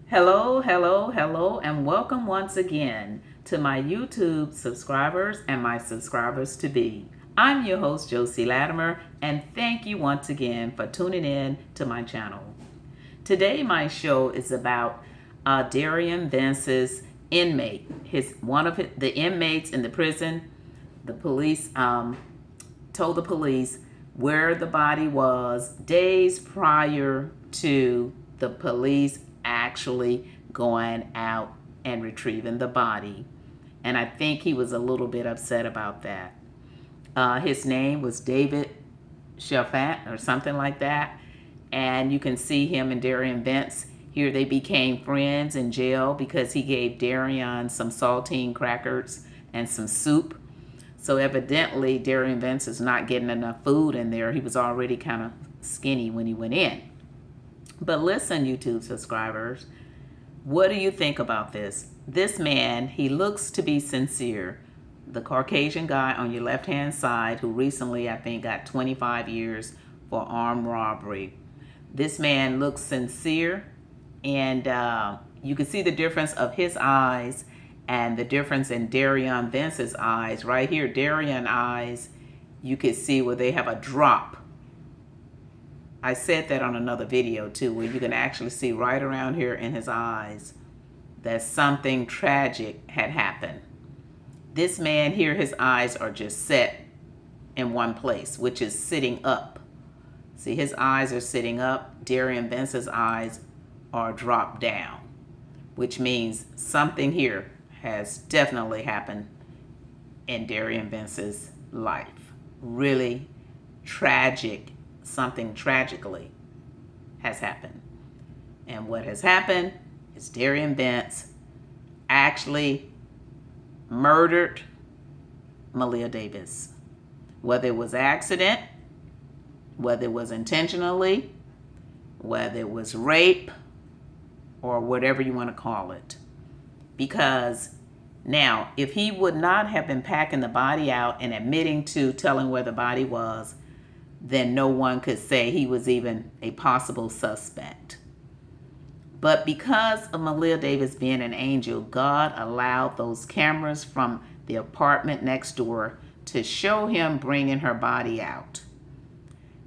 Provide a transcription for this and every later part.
Hello, hello, hello, and welcome once again to my YouTube subscribers and my subscribers to be. I'm your host, Josie Latimer, and thank you once again for tuning in to my channel. Today, my show is about Derion Vence'S inmate. One of the inmates in the prison. The police told the police where the body was days prior to the police actually going out and retrieving the body. And I think he was a little bit upset about that. His name was David CHALFANT or something like that. And you can see him and Derion Vence. Here they became friends in jail because he gave Derion some saltine crackers and some soup. So evidently, Derion Vence is not getting enough food in there. He was already kind of skinny when he went in. But listen, YouTube subscribers, what do you think about this? This man, he looks to be sincere. The Caucasian guy on your left-hand side who recently, I think, got 25 years for armed robbery. This man looks sincere, and you can see the difference of his eyes and the difference in Derion Vence's eyes. Right here, Derion eyes, you can see where they have a drop. I said that on another video too, where you can actually see right around here in his eyes that something tragic had happened. This man here, his eyes are just set in one place, which is sitting up. See, his eyes are sitting up. Derion Vence's eyes are dropped down, which means something here has definitely happened in Derion Vence's life. Really tragic, something tragically has happened. And what has happened is Derion Vence actually murdered MALEAH Davis. Whether it was accident, whether it was intentionally, whether it was rape, or whatever you want to call it. Because now, if he would not have been packing the body out and admitting to telling where the body was, then no one could say he was even a possible suspect. But because of MALEAH Davis being an angel, God allowed those cameras from the apartment next door to show him bringing her body out.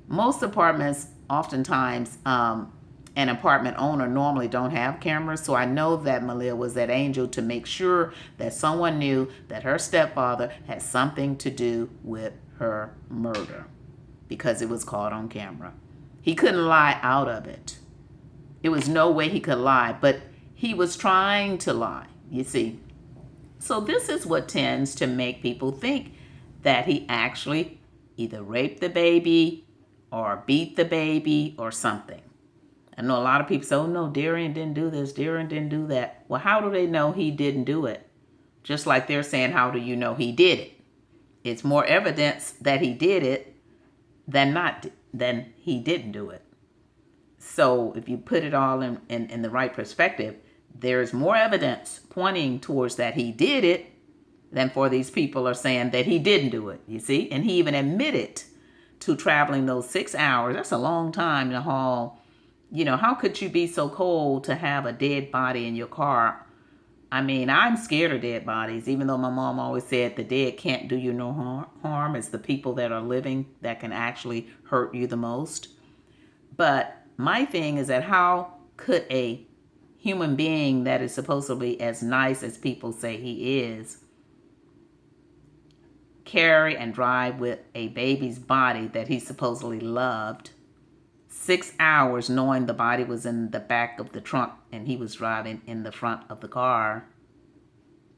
Most apartments, oftentimes, an apartment owner normally don't have cameras, so I know that MALEAH was that angel to make sure that someone knew that her stepfather had something to do with her murder because it was caught on camera. He couldn't lie out of it. It was no way he could lie, but he was trying to lie, you see. So this is what tends to make people think that he actually either raped the baby or beat the baby or something. I know a lot of people say, oh no, Derion didn't do this, Derion didn't do that. Well, how do they know he didn't do it? Just like they're saying, how do you know he did it? It's more evidence that he did it than he didn't do it. So if you put it all in the right perspective, there's more evidence pointing towards that he did it than for these people are saying that he didn't do it, you see? And he even admitted to traveling those 6 hours. That's a long time to haul. You know, how could you be so cold to have a dead body in your car? I mean, I'm scared of dead bodies, even though my mom always said the dead can't do you no harm. It's the people that are living that can actually hurt you the most. But my thing is that how could a human being that is supposed to be as nice as people say he is carry and drive with a baby's body that he supposedly loved 6 hours knowing the body was in the back of the trunk and he was driving in the front of the car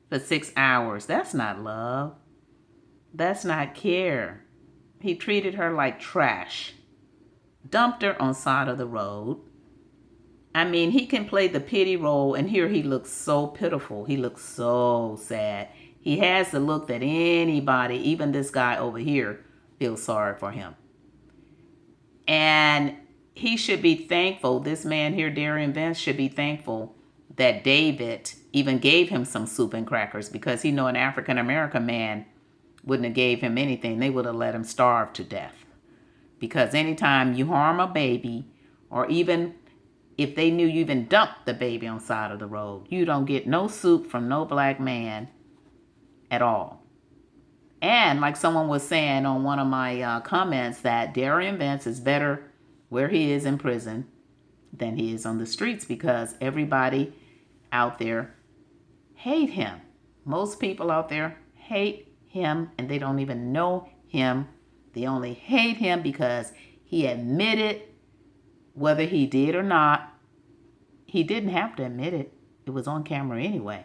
for 6 hours? That's not love. That's not care. He treated her like trash. Dumped her on side of the road. I mean, he can play the pity role, and here he looks so pitiful. He looks so sad. He has the look that anybody, even this guy over here, feels sorry for him. And he should be thankful, this man here, Derion Vence, should be thankful that David even gave him some soup and crackers, because he know an African-American man wouldn't have gave him anything. They would have let him starve to death. Because anytime you harm a baby, or even if they knew you even dumped the baby on the side of the road. You don't get no soup from no black man at all. And like someone was saying on one of my comments, that Derion Vence is better where he is in prison than he is on the streets, because everybody out there hate him. Most people out there hate him, and they don't even know him. They only hate him because he admitted, whether he did or not. He didn't have to admit it. It was on camera anyway.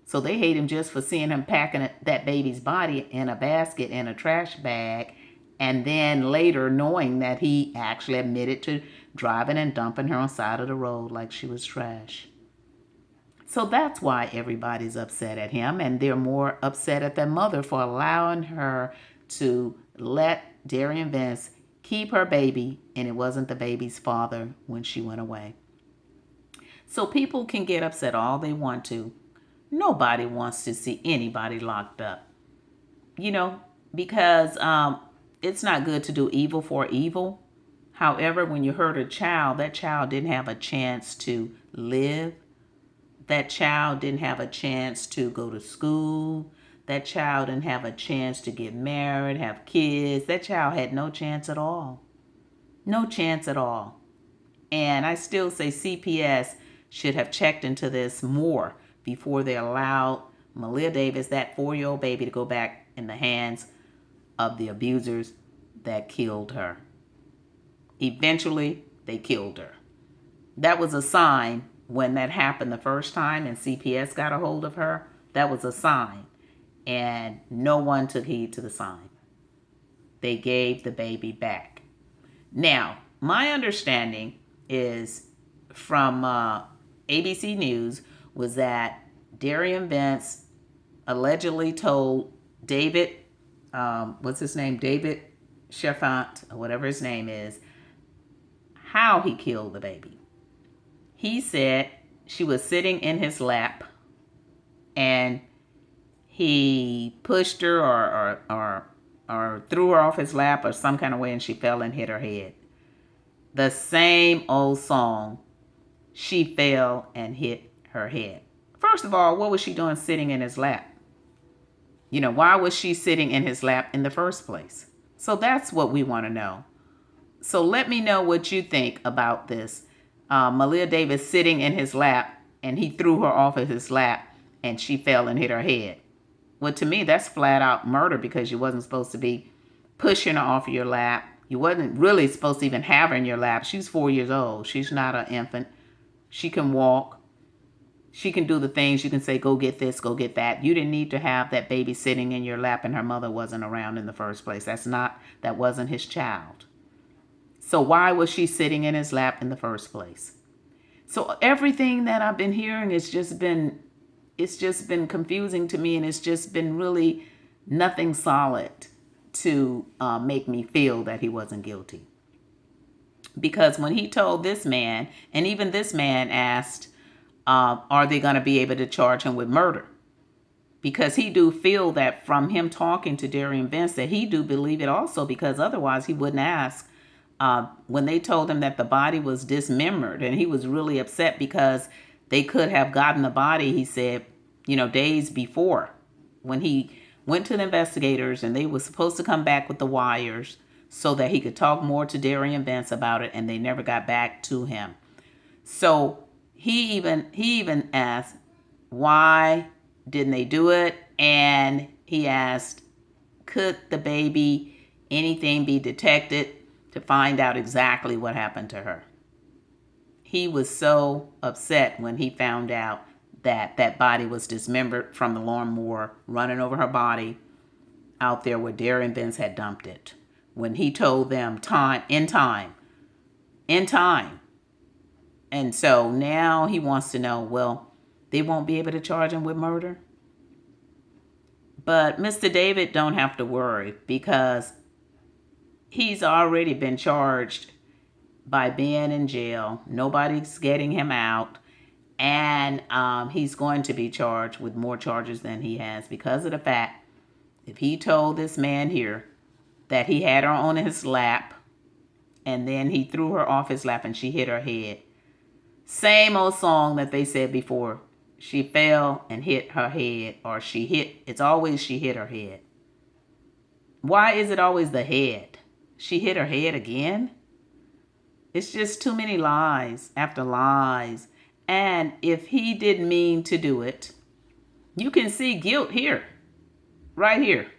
So they hate him just for seeing him packing that baby's body in a basket in a trash bag, and then later knowing that he actually admitted to driving and dumping her on the side of the road like she was trash. So that's why everybody's upset at him, and they're more upset at their mother for allowing her to let Derion Vence keep her baby, and it wasn't the baby's father when she went away. So people can get upset all they want to. Nobody wants to see anybody locked up, because it's not good to do evil for evil. However, when you hurt a child, that child didn't have a chance to live. That child didn't have a chance to go to school. That child didn't have a chance to get married, have kids. That child had no chance at all. No chance at all. And I still say CPS should have checked into this more before they allowed MALEAH Davis, that 4-year-old baby, to go back in the hands of the abusers that killed her. Eventually, they killed her. That was a sign when that happened the first time and CPS got a hold of her. That was a sign. And no one took heed to the sign. They gave the baby back. Now, my understanding is from ABC News was that Derion Vence allegedly told David, what's his name? David CHALFANT, or whatever his name is, how he killed the baby. He said she was sitting in his lap and he pushed her or threw her off his lap or some kind of way, and she fell and hit her head. The same old song, she fell and hit her head. First of all, what was she doing sitting in his lap? Why was she sitting in his lap in the first place? So that's what we want to know. So let me know what you think about this. MALEAH Davis sitting in his lap, and he threw her off of his lap, and she fell and hit her head. Well, to me, that's flat out murder, because you wasn't supposed to be pushing her off of your lap. You wasn't really supposed to even have her in your lap. She's 4 years old. She's not an infant. She can walk. She can do the things. You can say, go get this, go get that. You didn't need to have that baby sitting in your lap and her mother wasn't around in the first place. That wasn't his child. So why was she sitting in his lap in the first place? So everything that I've been hearing it's just been confusing to me, and it's just been really nothing solid to make me feel that he wasn't guilty. Because when he told this man, and even this man asked, are they going to be able to charge him with murder? Because he do feel that from him talking to Derion Vence that he do believe it also, because otherwise he wouldn't ask. When they told him that the body was dismembered, and he was really upset because they could have gotten the body, he said, days before, when he went to the investigators and they were supposed to come back with the wires so that he could talk more to Derion Vence about it, and they never got back to him. So he even asked, why didn't they do it? And he asked, could the baby, anything be detected to find out exactly what happened to her? He was so upset when he found out that that body was dismembered from the lawnmower running over her body out there where Derion Vence had dumped it. When he told them in time. And so now he wants to know, well, they won't be able to charge him with murder? But Mr. David don't have to worry, because he's already been charged by being in jail. Nobody's getting him out. And he's going to be charged with more charges than he has, because of the fact, if he told this man here that he had her on his lap and then he threw her off his lap and she hit her head, Same old song that they said before. She fell and hit her head, or it's always she hit her head. Why is it always the head? She hit her head again? It's just too many lies after lies. And if he didn't mean to do it, you can see guilt here. Right here.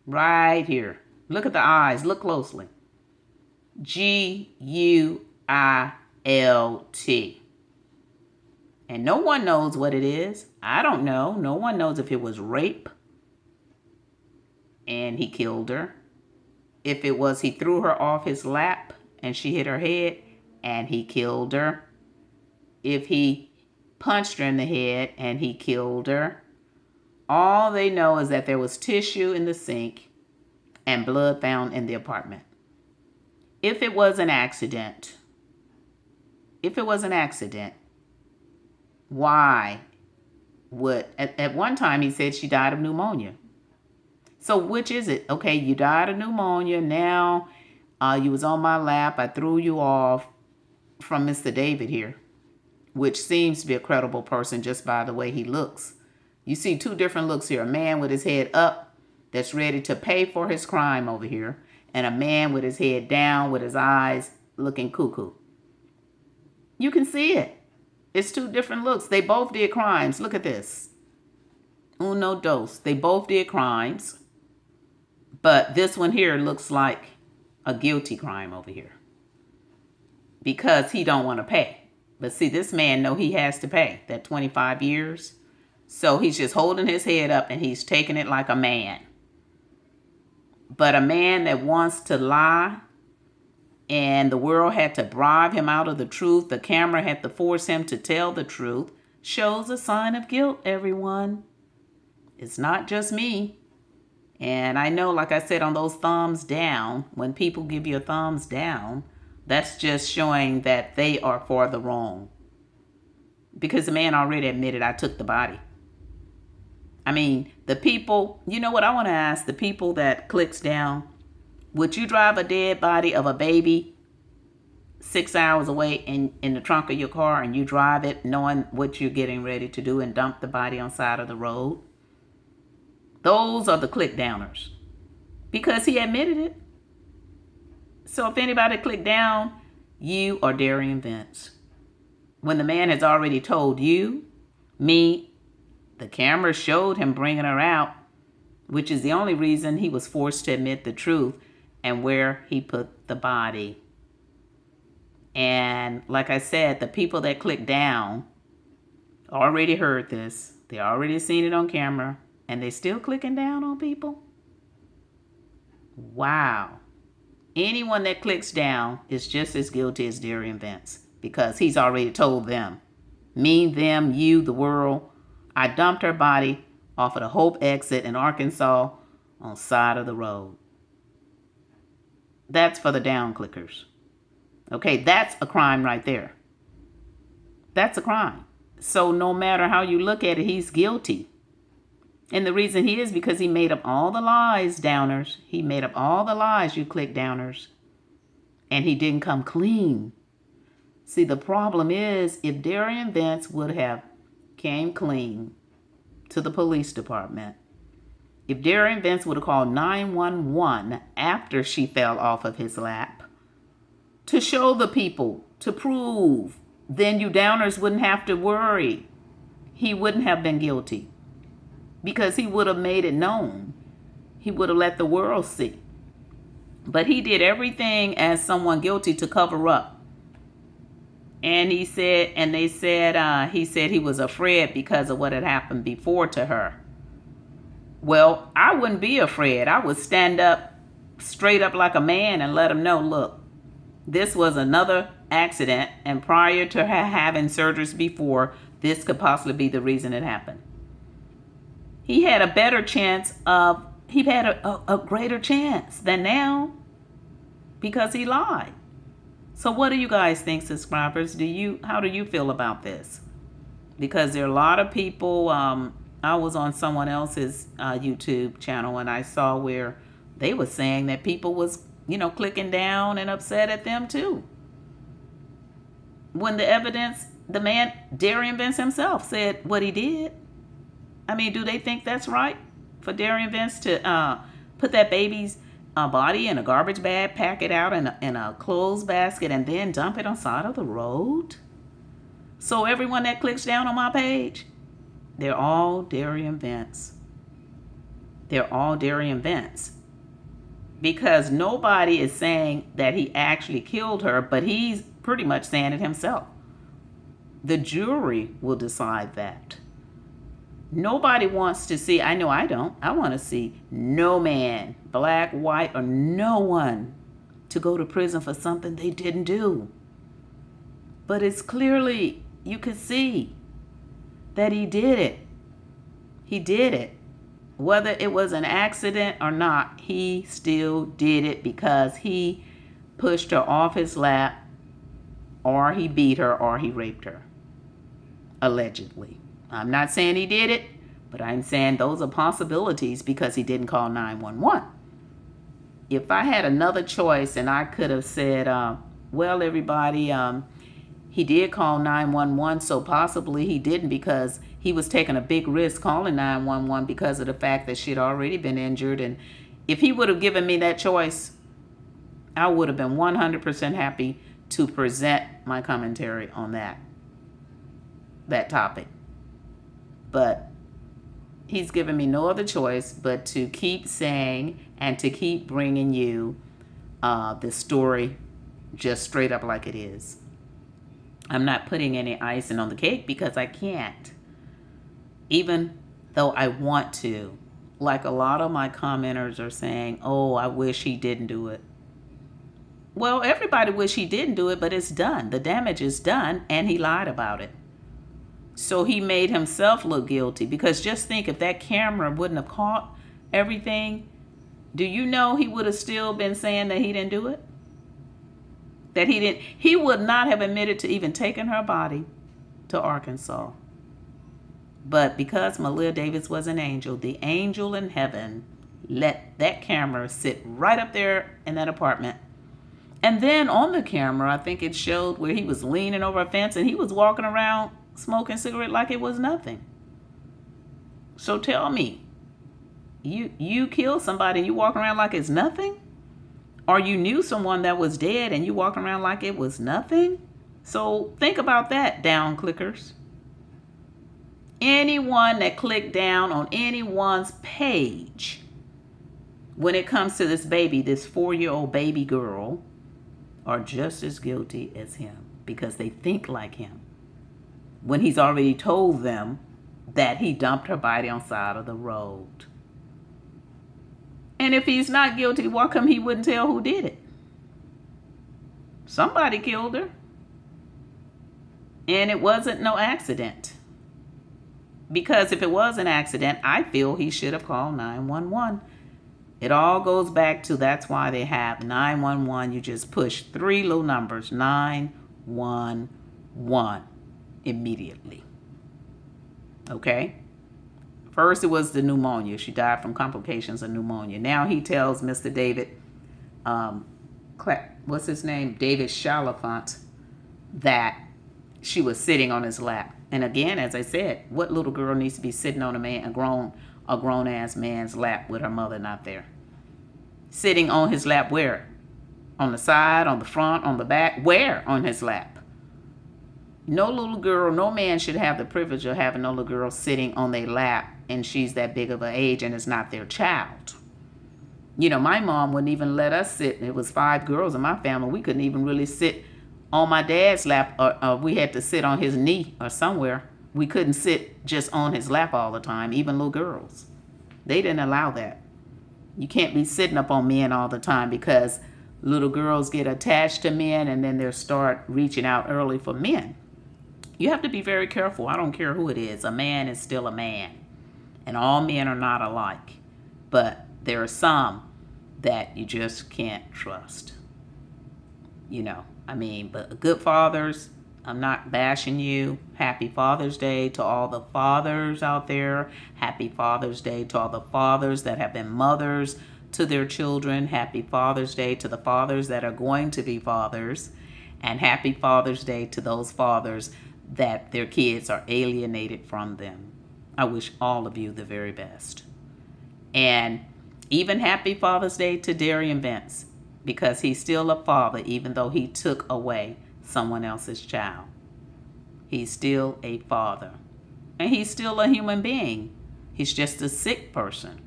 Right here. Look at the eyes. Look closely. Guilt. And no one knows what it is. I don't know. No one knows if it was rape and he killed her. If it was he threw her off his lap and she hit her head and he killed her. If he punched her in the head and he killed her. All they know is that there was tissue in the sink and blood found in the apartment. If it was an accident, why would, at one time he said she died of pneumonia. So which is it? Okay, you died of pneumonia. Now you was on my lap. I threw you off from Mr. David here, which seems to be a credible person just by the way he looks. You see two different looks here. A man with his head up that's ready to pay for his crime over here, and a man with his head down with his eyes looking cuckoo. You can see it. It's two different looks. They both did crimes. Look at this. Uno, dos. They both did crimes. But this one here looks like a guilty crime over here. Because he don't want to pay. But see, this man know he has to pay that 25 years. So he's just holding his head up and he's taking it like a man. But a man that wants to lie and the world had to bribe him out of the truth, the camera had to force him to tell the truth, shows a sign of guilt, everyone. It's not just me. And I know, like I said, on those thumbs down, when people give you a thumbs down, that's just showing that they are for the wrong. Because the man already admitted, I took the body. I mean, the people, you know what I want to ask? The people that clicks down, would you drive a dead body of a baby 6 hours away in the trunk of your car and you drive it knowing what you're getting ready to do and dump the body on the side of the road? Those are the click downers. Because he admitted it. So if anybody clicked down, you are Derion Vence. When the man has already told you, me, the camera showed him bringing her out, which is the only reason he was forced to admit the truth and where he put the body. And like I said, the people that clicked down already heard this. They already seen it on camera. And they still clicking down on people? Wow. Anyone that clicks down is just as guilty as Derion Vence because he's already told them. Me, them, you, the world. I dumped her body off of the Hope exit in Arkansas on the side of the road. That's for the down clickers. Okay, that's a crime right there. That's a crime. So no matter how you look at it, he's guilty. And the reason he is because he made up all the lies, downers. He made up all the lies, you click downers. And he didn't come clean. See, the problem is if Derion Vence would have came clean to the police department, if Derion Vence would have called 911 after she fell off of his lap to show the people, to prove, then you downers wouldn't have to worry. He wouldn't have been guilty. Because he would have made it known. He would have let the world see. But he did everything as someone guilty to cover up. And he said he was afraid because of what had happened before to her. Well, I wouldn't be afraid. I would stand up straight up like a man and let him know, look, this was another accident. And prior to her having surgeries before, this could possibly be the reason it happened. He had a better chance of, he had a greater chance than now because he lied. So what do you guys think, subscribers? How do you feel about this? Because there are a lot of people, I was on someone else's YouTube channel and I saw where they were saying that people was, clicking down and upset at them too. when the evidence, the man, Derion Vence himself, said what he did. I mean, do they think that's right for Derion Vence to put that baby's body in a garbage bag, pack it out in a clothes basket, and then dump it on the side of the road? So everyone that clicks down on my page, they're all Derion Vence. They're all Derion Vence. Because nobody is saying that he actually killed her, but he's pretty much saying it himself. The jury will decide that. Nobody wants to see, I know I don't, I want to see no man, black, white, or no one to go to prison for something they didn't do. But it's clearly, you could see that he did it. He did it. Whether it was an accident or not, he still did it because he pushed her off his lap, or he beat her, or he raped her. Allegedly. I'm not saying he did it, but I'm saying those are possibilities because he didn't call 911. If I had another choice and I could have said, well, everybody, he did call 911, so possibly he didn't because he was taking a big risk calling 911 because of the fact that she'd already been injured. And if he would have given me that choice, I would have been 100% happy to present my commentary on that topic. But he's given me no other choice but to keep saying and to keep bringing you the story just straight up like it is. I'm not putting any icing on the cake because I can't. Even though I want to. Like a lot of my commenters are saying, oh, I wish he didn't do it. Well, everybody wish he didn't do it, but it's done. The damage is done, and he lied about it. So he made himself look guilty, because just think, if that camera wouldn't have caught everything, do you know he would have still been saying that he didn't do it? That he would not have admitted to even taking her body to Arkansas. But because MALEAH Davis was an angel, the angel in heaven let that camera sit right up there in that apartment. And then on the camera, I think it showed where he was leaning over a fence and he was walking around smoking a cigarette like it was nothing. So tell me, you killed somebody and you walking around like it's nothing? Or you knew someone that was dead and you walking around like it was nothing? So think about that, down clickers. Anyone that clicked down on anyone's page when it comes to this baby, this 4-year-old baby girl, are just as guilty as him because they think like him. When he's already told them that he dumped her body on the side of the road. And if he's not guilty, why come he wouldn't tell who did it? Somebody killed her. And it wasn't no accident. Because if it was an accident, I feel he should have called 911. It all goes back to, that's why they have 911. You just push 3 little numbers, 911, immediately. Okay? First, it was the pneumonia. She died from complications of pneumonia. Now he tells Mr. David, what's his name? David CHALFANT, that she was sitting on his lap. And again, as I said, what little girl needs to be sitting on a grown-ass man's lap with her mother not there? Sitting on his lap where? On the side, on the front, on the back? Where on his lap? No little girl, no man should have the privilege of having no little girl sitting on their lap and she's that big of an age and it's not their child. You know, my mom wouldn't even let us sit. It was 5 girls in my family. We couldn't even really sit on my dad's lap, or we had to sit on his knee or somewhere. We couldn't sit just on his lap all the time, even little girls. They didn't allow that. You can't be sitting up on men all the time because little girls get attached to men and then they'll start reaching out early for men. You have to be very careful. I don't care who it is. A man is still a man. And all men are not alike. But there are some that you just can't trust. You know, I mean, but good fathers, I'm not bashing you. Happy Father's Day to all the fathers out there. Happy Father's Day to all the fathers that have been mothers to their children. Happy Father's Day to the fathers that are going to be fathers. And happy Father's Day to those fathers that their kids are alienated from them. I wish all of you the very best. And even happy Father's Day to Derion Vence, because he's still a father even though he took away someone else's child. He's still a father. And he's still a human being. He's just a sick person.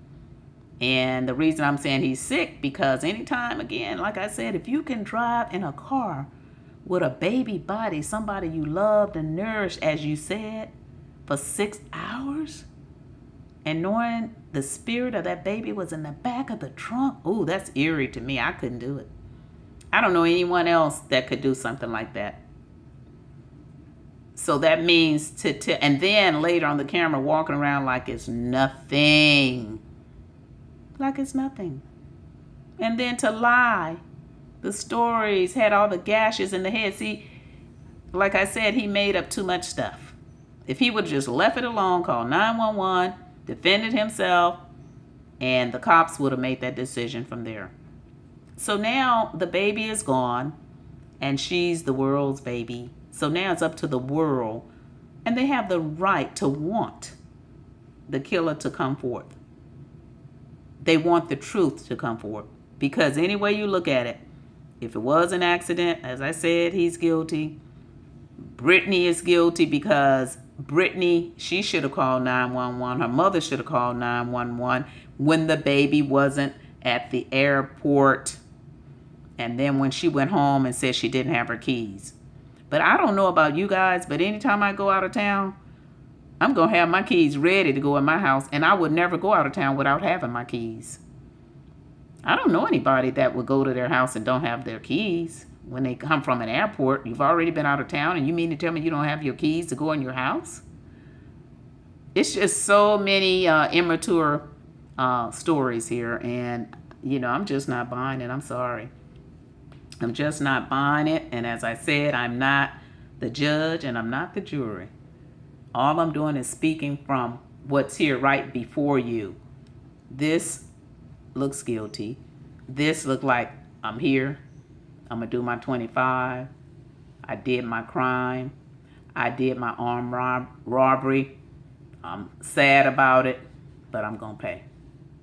And the reason I'm saying he's sick, because anytime, again, like I said, if you can drive in a car with a baby body, somebody you loved and nourished, as you said, for 6 hours, and knowing the spirit of that baby was in the back of the trunk, ooh, that's eerie to me. I couldn't do it. I don't know anyone else that could do something like that. So that means and then later on the camera walking around like it's nothing. Like it's nothing. And then to lie. The stories had all the gashes in the head. See, like I said, he made up too much stuff. If he would have just left it alone, called 911, defended himself, and the cops would have made that decision from there. So now the baby is gone, and she's the world's baby. So now it's up to the world, and they have the right to want the killer to come forth. They want the truth to come forth, because any way you look at it, if it was an accident, as I said, he's guilty. Brittany is guilty because Brittany, she should have called 911. Her mother should have called 911 when the baby wasn't at the airport. And then when she went home and said she didn't have her keys. But I don't know about you guys, but anytime I go out of town, I'm going to have my keys ready to go in my house. And I would never go out of town without having my keys. I don't know anybody that would go to their house and don't have their keys. When they come from an airport, you've already been out of town, and you mean to tell me you don't have your keys to go in your house? It's just so many immature stories here. And, I'm just not buying it. I'm sorry. I'm just not buying it. And as I said, I'm not the judge and I'm not the jury. All I'm doing is speaking from what's here right before you. This looks guilty. This looked like I'm here. I'm going to do my 25. I did my crime. I did my armed robbery. I'm sad about it, but I'm going to pay.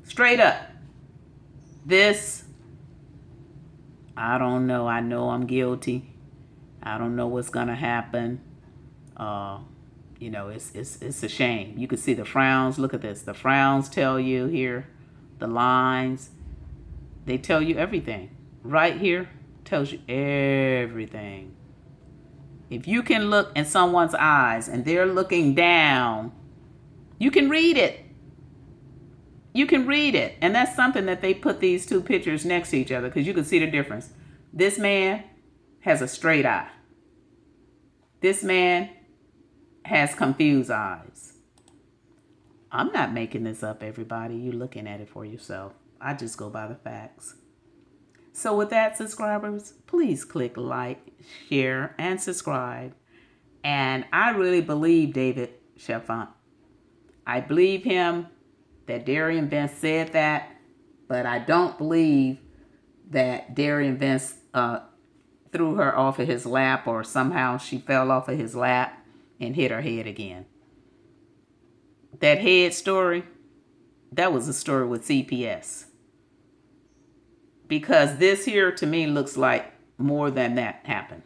Straight up. This, I don't know. I know I'm guilty. I don't know what's going to happen. It's a shame. You can see the frowns. Look at this. The frowns tell you here. The lines. They tell you everything. Right here tells you everything. If you can look in someone's eyes and they're looking down, you can read it. You can read it. And that's something that they put these two pictures next to each other, because you can see the difference. This man has a straight eye. This man has confused eyes. I'm not making this up, everybody. You're looking at it for yourself. I just go by the facts. So with that, subscribers, please click like, share, and subscribe. And I really believe David CHALFANT. I believe him that Derion Vence said that, but I don't believe that Derion Vence threw her off of his lap, or somehow she fell off of his lap and hit her head again. That head story, that was a story with CPS. Because this here to me looks like more than that happened.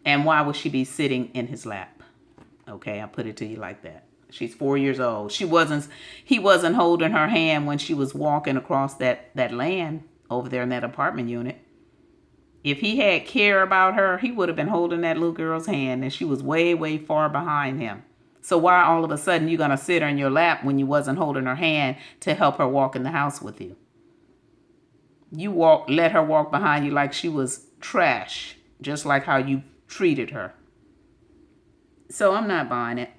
And why would she be sitting in his lap? Okay, I'll put it to you like that. She's 4 years old. He wasn't holding her hand when she was walking across that land over there in that apartment unit. If he had care about her, he would have been holding that little girl's hand, and she was way, way far behind him. So why all of a sudden you gonna sit her in your lap when you wasn't holding her hand to help her walk in the house with you? You let her walk behind you like she was trash, just like how you treated her. So I'm not buying it.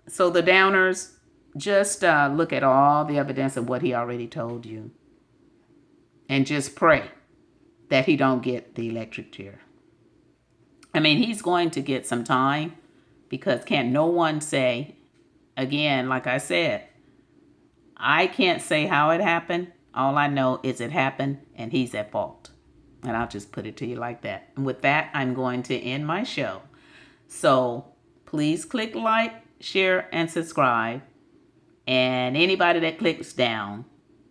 So the downers, just look at all the evidence of what he already told you. And just pray that he don't get the electric chair. I mean, he's going to get some time, because can't no one say, again, like I said, I can't say how it happened. All I know is it happened and he's at fault. And I'll just put it to you like that. And with that, I'm going to end my show. So please click like, share, and subscribe. And anybody that clicks down,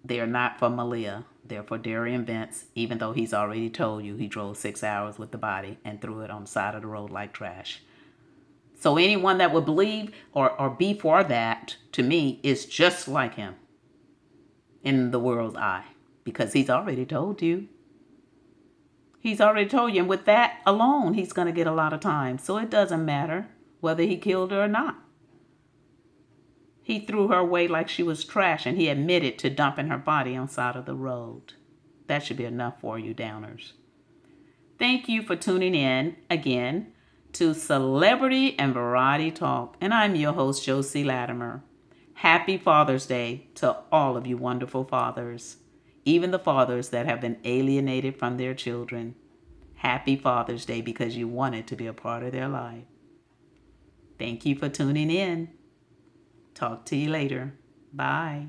they're not for MALEAH. They're for Derion Vence, even though he's already told you he drove 6 hours with the body and threw it on the side of the road like trash. So anyone that would believe or be for that, to me, is just like him in the world's eye. Because he's already told you. He's already told you. And with that alone, he's going to get a lot of time. So it doesn't matter whether he killed her or not. He threw her away like she was trash, and he admitted to dumping her body on the side of the road. That should be enough for you downers. Thank you for tuning in again to Celebrity and Variety Talk. And I'm your host, Josie Latimer. Happy Father's Day to all of you wonderful fathers, even the fathers that have been alienated from their children. Happy Father's Day because you wanted to be a part of their life. Thank you for tuning in. Talk to you later. Bye.